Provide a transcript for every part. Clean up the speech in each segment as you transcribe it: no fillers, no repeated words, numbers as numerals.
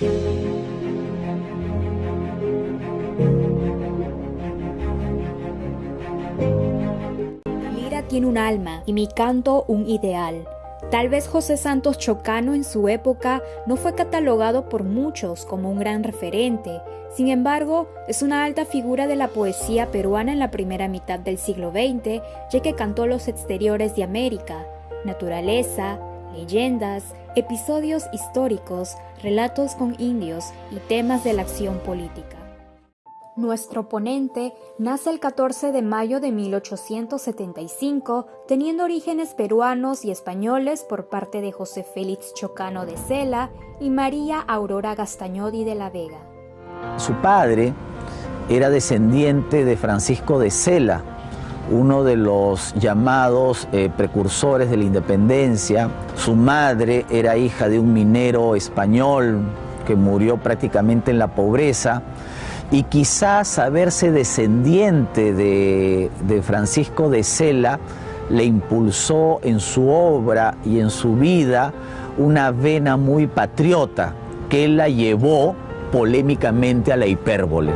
Lira tiene un alma y mi canto un ideal. Tal vez José Santos Chocano en su época no fue catalogado por muchos como un gran referente. Sin embargo, es una alta figura de la poesía peruana en la primera mitad del siglo XX, ya que cantó los exteriores de América, naturaleza, leyendas, episodios históricos, relatos con indios y temas de la acción política. Nuestro ponente nace el 14 de mayo de 1875, teniendo orígenes peruanos y españoles por parte de José Félix Chocano de Cela y María Aurora Gastañodi de la Vega. Su padre era descendiente de Francisco de Cela, uno de los llamados precursores de la independencia. Su madre era hija de un minero español que murió prácticamente en la pobreza. Y quizás saberse descendiente de Francisco de Cela le impulsó en su obra y en su vida una vena muy patriota que él la llevó polémicamente a la hipérbole.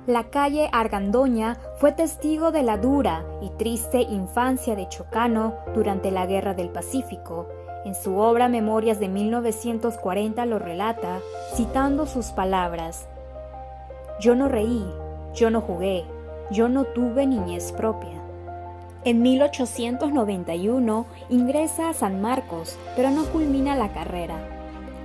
La calle Argandoña fue testigo de la dura y triste infancia de Chocano durante la Guerra del Pacífico. En su obra Memorias de 1940 lo relata, citando sus palabras: «Yo no reí, yo no jugué, yo no tuve niñez propia». En 1891 ingresa a San Marcos, pero no culmina la carrera.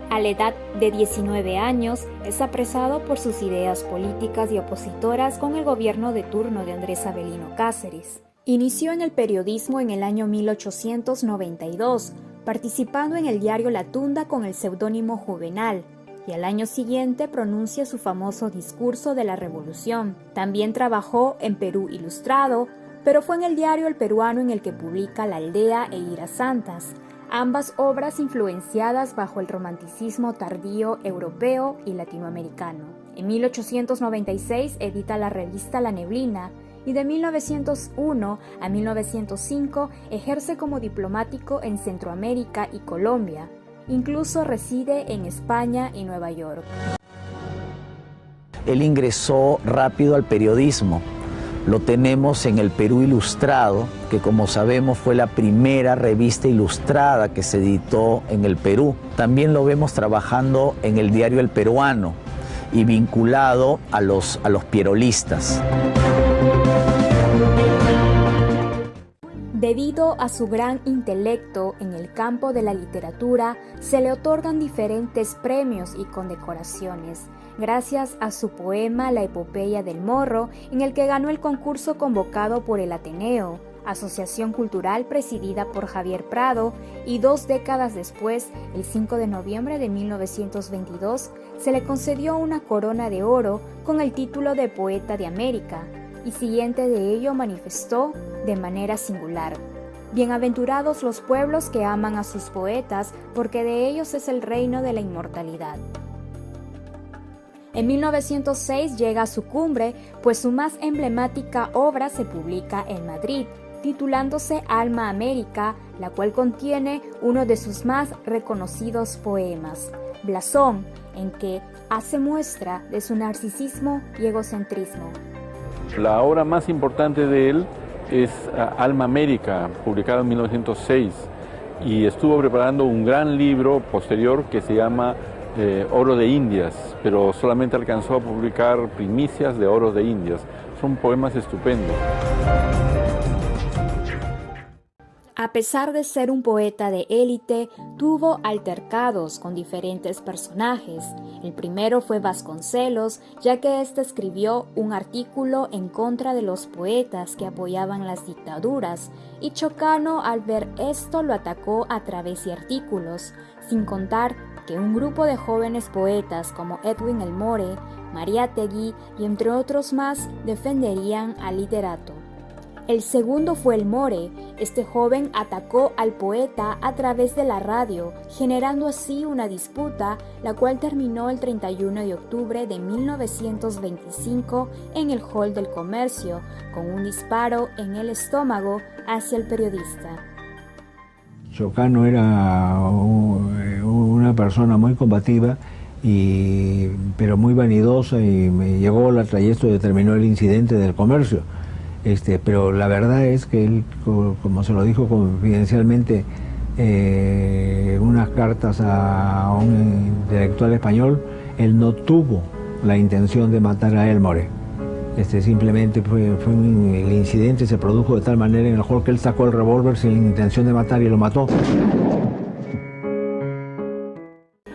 A la edad de 19 años es apresado por sus ideas políticas y opositoras con el gobierno de turno de Andrés Avelino Cáceres. Inició en el periodismo en el año 1892, participando en el diario La Tunda con el seudónimo Juvenal, y al año siguiente pronuncia su famoso discurso de la Revolución. También trabajó en Perú Ilustrado, pero fue en el diario El Peruano en el que publica La Aldea e Iras Santas, ambas obras influenciadas bajo el romanticismo tardío europeo y latinoamericano. En 1896 edita la revista La Neblina, y de 1901 a 1905 ejerce como diplomático en Centroamérica y Colombia. Incluso reside en España y Nueva York. Él ingresó rápido al periodismo. Lo tenemos en el Perú Ilustrado, que como sabemos fue la primera revista ilustrada que se editó en el Perú. También lo vemos trabajando en el diario El Peruano y vinculado a los pierolistas. Debido a su gran intelecto en el campo de la literatura, se le otorgan diferentes premios y condecoraciones, gracias a su poema La Epopeya del Morro, en el que ganó el concurso convocado por el Ateneo, asociación cultural presidida por Javier Prado, y 2 décadas después, el 5 de noviembre de 1922, se le concedió una corona de oro con el título de Poeta de América, y siguiente de ello manifestó de manera singular: «Bienaventurados los pueblos que aman a sus poetas, porque de ellos es el reino de la inmortalidad». En 1906 llega a su cumbre, pues su más emblemática obra se publica en Madrid, titulándose Alma América, la cual contiene uno de sus más reconocidos poemas, Blasón, en que hace muestra de su narcisismo y egocentrismo. La obra más importante de él es Alma América, publicado en 1906, y estuvo preparando un gran libro posterior que se llama Oro de Indias, pero solamente alcanzó a publicar primicias de Oro de Indias. Son poemas estupendos. A pesar de ser un poeta de élite, tuvo altercados con diferentes personajes. El primero fue Vasconcelos, ya que éste escribió un artículo en contra de los poetas que apoyaban las dictaduras, y Chocano al ver esto lo atacó a través de artículos, sin contar que un grupo de jóvenes poetas como Edwin Elmore, Mariátegui y entre otros más defenderían al literato. El segundo fue Elmore. Este joven atacó al poeta a través de la radio, generando así una disputa, la cual terminó el 31 de octubre de 1925 en el Hall del Comercio, con un disparo en el estómago hacia el periodista. Chocano era una persona muy combativa, pero muy vanidosa, y me llegó la trayecto y determinó el incidente del comercio. Pero la verdad es que él, como se lo dijo confidencialmente en unas cartas a un intelectual español, él no tuvo la intención de matar a Elmore. Simplemente el incidente se produjo de tal manera en el cual que él sacó el revólver sin la intención de matar y lo mató.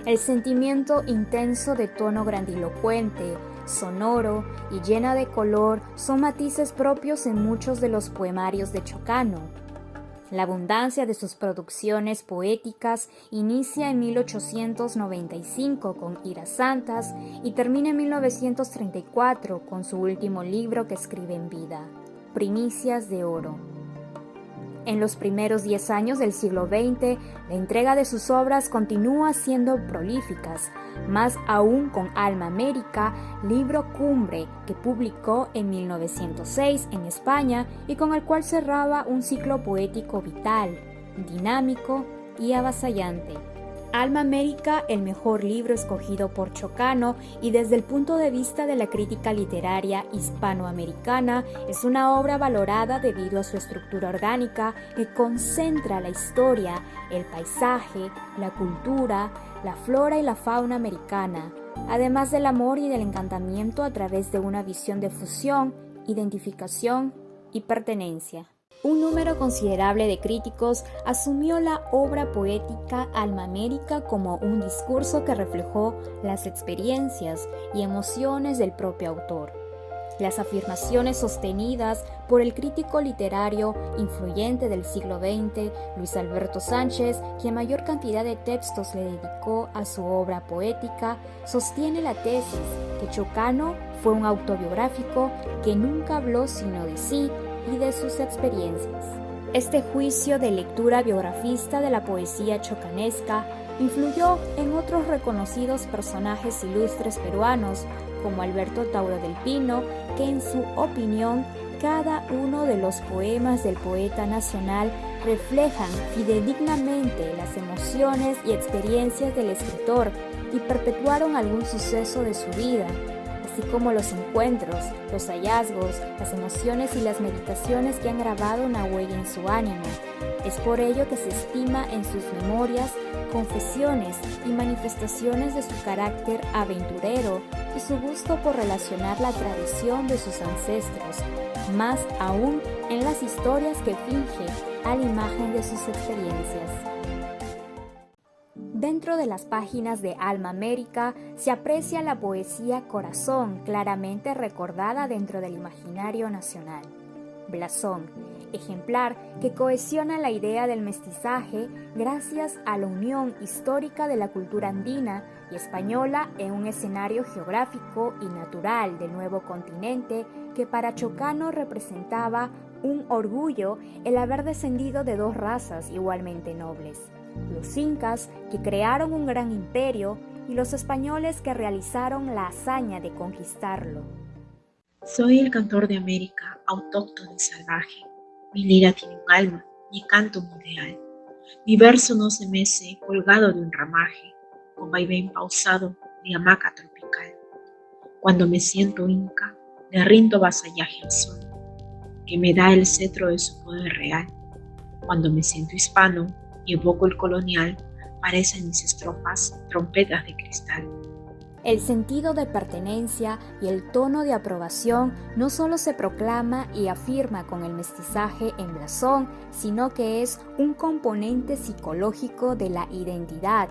El sentimiento intenso de tono grandilocuente, sonoro y llena de color son matices propios en muchos de los poemarios de Chocano. La abundancia de sus producciones poéticas inicia en 1895 con Iras Santas y termina en 1934 con su último libro que escribe en vida, Primicias de Oro. En los primeros 10 años del siglo XX, la entrega de sus obras continúa siendo prolíficas, más aún con Alma América, libro cumbre que publicó en 1906 en España y con el cual cerraba un ciclo poético vital, dinámico y avasallante. Alma América, el mejor libro escogido por Chocano y desde el punto de vista de la crítica literaria hispanoamericana, es una obra valorada debido a su estructura orgánica que concentra la historia, el paisaje, la cultura, la flora y la fauna americana, además del amor y del encantamiento a través de una visión de fusión, identificación y pertenencia. Un número considerable de críticos asumió la obra poética Alma América como un discurso que reflejó las experiencias y emociones del propio autor. Las afirmaciones sostenidas por el crítico literario influyente del siglo XX, Luis Alberto Sánchez, quien mayor cantidad de textos le dedicó a su obra poética, sostiene la tesis que Chocano fue un autobiográfico que nunca habló sino de sí y de sus experiencias. Este juicio de lectura biografista de la poesía chocanesca influyó en otros reconocidos personajes ilustres peruanos como Alberto Tauro del Pino, que en su opinión cada uno de los poemas del poeta nacional reflejan fidedignamente las emociones y experiencias del escritor y perpetuaron algún suceso de su vida, así como los encuentros, los hallazgos, las emociones y las meditaciones que han grabado una huella en su ánimo. Es por ello que se estima en sus memorias, confesiones y manifestaciones de su carácter aventurero y su gusto por relacionar la tradición de sus ancestros, más aún en las historias que finge a la imagen de sus experiencias. Dentro de las páginas de Alma América se aprecia la poesía Corazón, claramente recordada dentro del imaginario nacional. Blasón, ejemplar que cohesiona la idea del mestizaje gracias a la unión histórica de la cultura andina y española en un escenario geográfico y natural del nuevo continente que para Chocano representaba un orgullo el haber descendido de dos razas igualmente nobles: los incas, que crearon un gran imperio, y los españoles, que realizaron la hazaña de conquistarlo. Soy el cantor de América, autóctono y salvaje. Mi lira tiene un alma, mi canto un ideal. Mi verso no se mece colgado de un ramaje, con vaivén pausado de hamaca tropical. Cuando me siento inca, le rindo vasallaje al sol, que me da el cetro de su poder real. Cuando me siento hispano y evoco el colonial, parecen mis estrofas trompetas de cristal. El sentido de pertenencia y el tono de aprobación no solo se proclama y afirma con el mestizaje en Blasón, sino que es un componente psicológico de la identidad.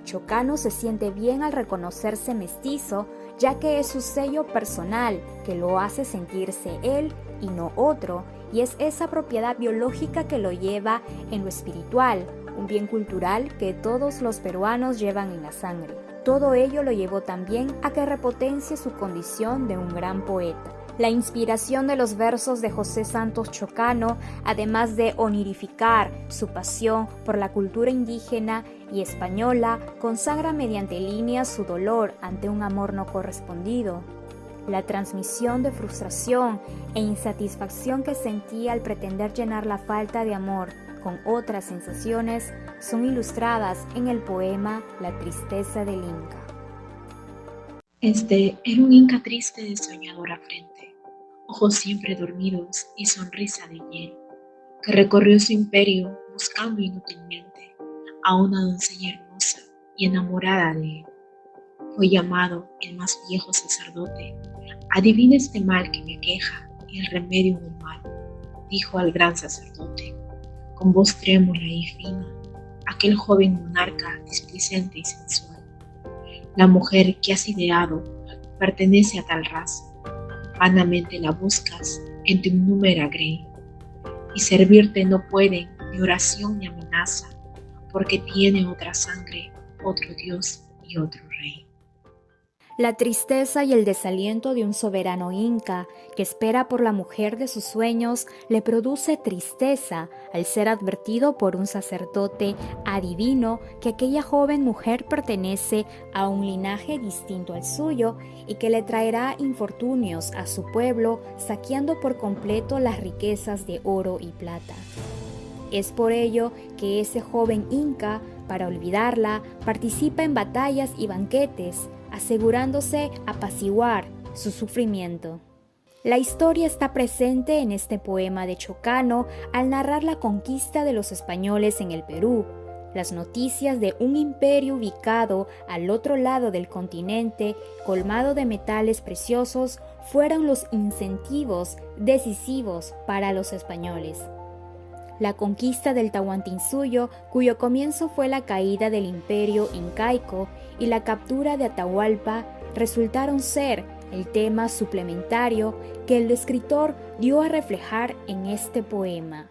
Chocano se siente bien al reconocerse mestizo, ya que es su sello personal que lo hace sentirse él y no otro, y es esa propiedad biológica que lo lleva en lo espiritual, un bien cultural que todos los peruanos llevan en la sangre. Todo ello lo llevó también a que repotencie su condición de un gran poeta. La inspiración de los versos de José Santos Chocano, además de onirificar su pasión por la cultura indígena y española, consagra mediante líneas su dolor ante un amor no correspondido, la transmisión de frustración e insatisfacción que sentía al pretender llenar la falta de amor con otras sensaciones, son ilustradas en el poema La tristeza del Inca. Este era un Inca triste de soñadora frente, ojos siempre dormidos y sonrisa de hiel, que recorrió su imperio buscando inútilmente a una doncella hermosa y enamorada de él. Fue llamado el más viejo sacerdote. Adivina este mal que me aqueja y el remedio del mal, dijo al gran sacerdote, con voz trémula y fina, aquel joven monarca displicente y sensual. La mujer que has ideado pertenece a tal raza, vanamente la buscas en tu innúmera grey, y servirte no puede ni oración ni amenaza, porque tiene otra sangre, otro Dios y otro rey. La tristeza y el desaliento de un soberano inca que espera por la mujer de sus sueños le produce tristeza al ser advertido por un sacerdote adivino que aquella joven mujer pertenece a un linaje distinto al suyo y que le traerá infortunios a su pueblo, saqueando por completo las riquezas de oro y plata. Es por ello que ese joven inca, para olvidarla, participa en batallas y banquetes, asegurándose apaciguar su sufrimiento. La historia está presente en este poema de Chocano al narrar la conquista de los españoles en el Perú, las noticias de un imperio ubicado al otro lado del continente, colmado de metales preciosos, fueron los incentivos decisivos para los españoles. La conquista del Tahuantinsuyo, cuyo comienzo fue la caída del imperio incaico, y la captura de Atahualpa resultaron ser el tema suplementario que el escritor dio a reflejar en este poema.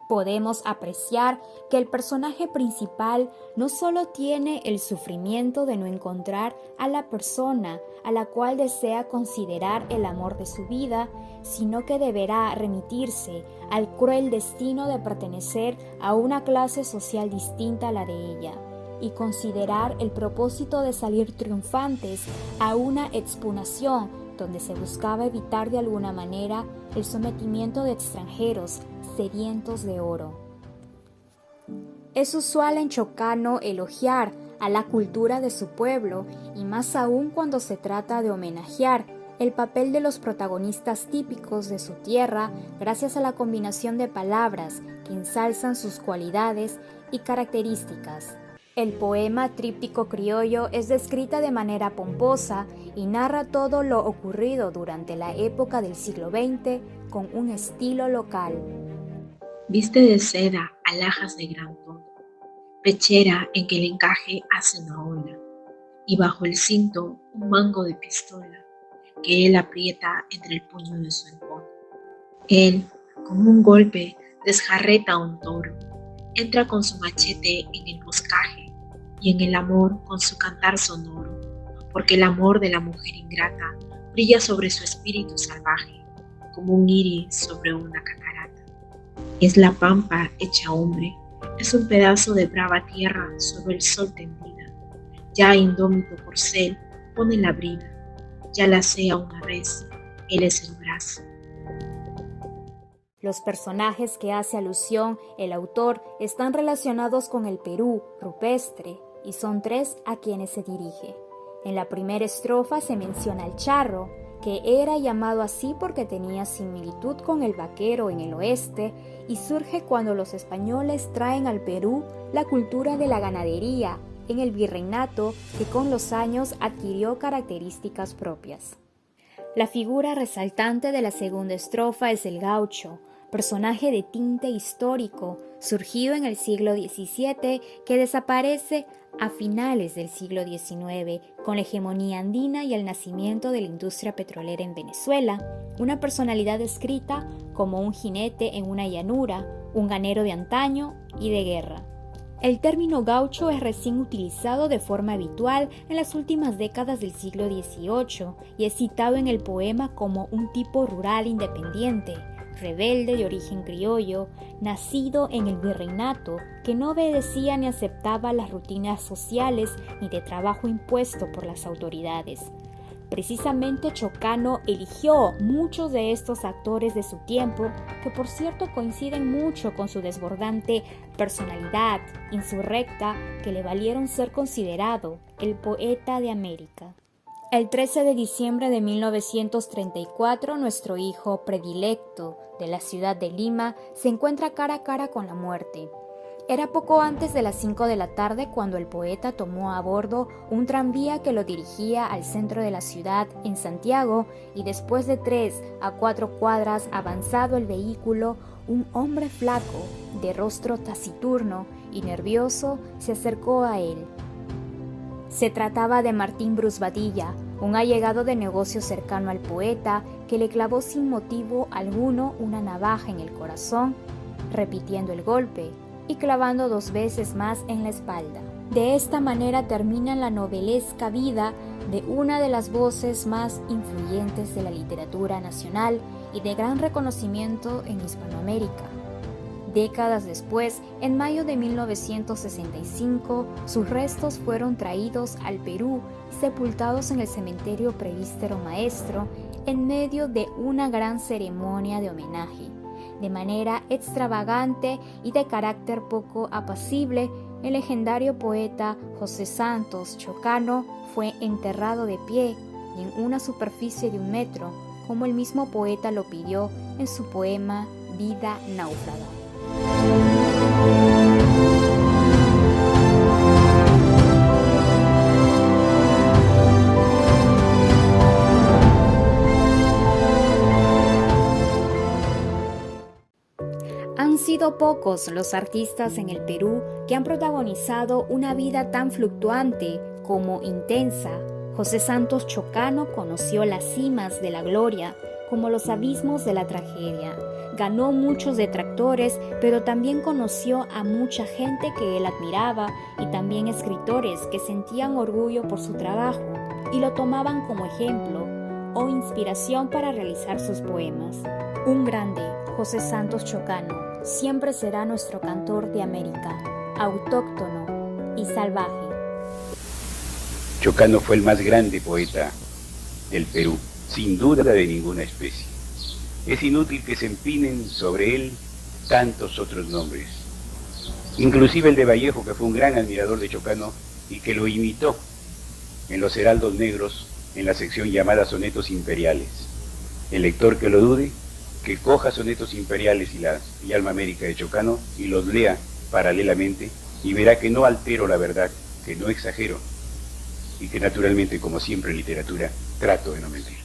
Podemos apreciar que el personaje principal no solo tiene el sufrimiento de no encontrar a la persona a la cual desea considerar el amor de su vida, sino que deberá remitirse al cruel destino de pertenecer a una clase social distinta a la de ella, y considerar el propósito de salir triunfantes a una expunación donde se buscaba evitar de alguna manera el sometimiento de extranjeros sedientos de oro. Es usual en Chocano elogiar a la cultura de su pueblo, y más aún cuando se trata de homenajear el papel de los protagonistas típicos de su tierra gracias a la combinación de palabras que ensalzan sus cualidades y características. El poema tríptico criollo es descrita de manera pomposa y narra todo lo ocurrido durante la época del siglo XX con un estilo local. Viste de seda alhajas de gran tono, pechera en que el encaje hace una ola, y bajo el cinto un mango de pistola que él aprieta entre el puño de su encono. Él, con un golpe, desjarreta a un toro, entra con su machete en el boscaje y en el amor con su cantar sonoro, porque el amor de la mujer ingrata brilla sobre su espíritu salvaje, como un iris sobre una catarata. Es la pampa hecha hombre, es un pedazo de brava tierra sobre el sol tendida. Ya indómito corcel pone la brida, ya la sea una res, él es el brazo. Los personajes que hace alusión el autor están relacionados con el Perú rupestre y son tres a quienes se dirige. En la primera estrofa se menciona al charro, que era llamado así porque tenía similitud con el vaquero en el oeste y surge cuando los españoles traen al Perú la cultura de la ganadería en el virreinato que con los años adquirió características propias. La figura resaltante de la segunda estrofa es el gaucho, personaje de tinte histórico, surgido en el siglo XVII, que desaparece a finales del siglo XIX, con la hegemonía andina y el nacimiento de la industria petrolera en Venezuela, una personalidad descrita como un jinete en una llanura, un ganero de antaño y de guerra. El término gaucho es recién utilizado de forma habitual en las últimas décadas del siglo XVIII y es citado en el poema como un tipo rural independiente, rebelde de origen criollo, nacido en el virreinato, que no obedecía ni aceptaba las rutinas sociales ni de trabajo impuesto por las autoridades. Precisamente Chocano eligió muchos de estos actores de su tiempo, que por cierto coinciden mucho con su desbordante personalidad insurrecta, que le valieron ser considerado el poeta de América. El 13 de diciembre de 1934, nuestro hijo predilecto de la ciudad de Lima se encuentra cara a cara con la muerte. Era poco antes de las 5 de la tarde cuando el poeta tomó a bordo un tranvía que lo dirigía al centro de la ciudad en Santiago, y después de 3 a 4 cuadras avanzado el vehículo, un hombre flaco, de rostro taciturno y nervioso, se acercó a él. Se trataba de Martín Brusbadilla, un allegado de negocios cercano al poeta, que le clavó sin motivo alguno una navaja en el corazón, repitiendo el golpe y clavando 2 veces más en la espalda. De esta manera termina la novelesca vida de una de las voces más influyentes de la literatura nacional y de gran reconocimiento en Hispanoamérica. Décadas después, en mayo de 1965, sus restos fueron traídos al Perú y sepultados en el cementerio Presbítero Maestro en medio de una gran ceremonia de homenaje. De manera extravagante y de carácter poco apacible, el legendario poeta José Santos Chocano fue enterrado de pie y en una superficie de 1 metro, como el mismo poeta lo pidió en su poema Vida náufraga. Han sido pocos los artistas en el Perú que han protagonizado una vida tan fluctuante como intensa. José Santos Chocano conoció las cimas de la gloria como los abismos de la tragedia. Ganó muchos detractores, pero también conoció a mucha gente que él admiraba y también escritores que sentían orgullo por su trabajo y lo tomaban como ejemplo o inspiración para realizar sus poemas. Un grande, José Santos Chocano, siempre será nuestro cantor de América, autóctono y salvaje. Chocano fue el más grande poeta del Perú, sin duda de ninguna especie. Es inútil que se empinen sobre él tantos otros nombres, inclusive el de Vallejo, que fue un gran admirador de Chocano y que lo imitó en los Heraldos Negros en la sección llamada Sonetos Imperiales. El lector que lo dude, que coja Sonetos Imperiales y Alma América de Chocano y los lea paralelamente y verá que no altero la verdad, que no exagero y que naturalmente, como siempre en literatura, trato de no mentir.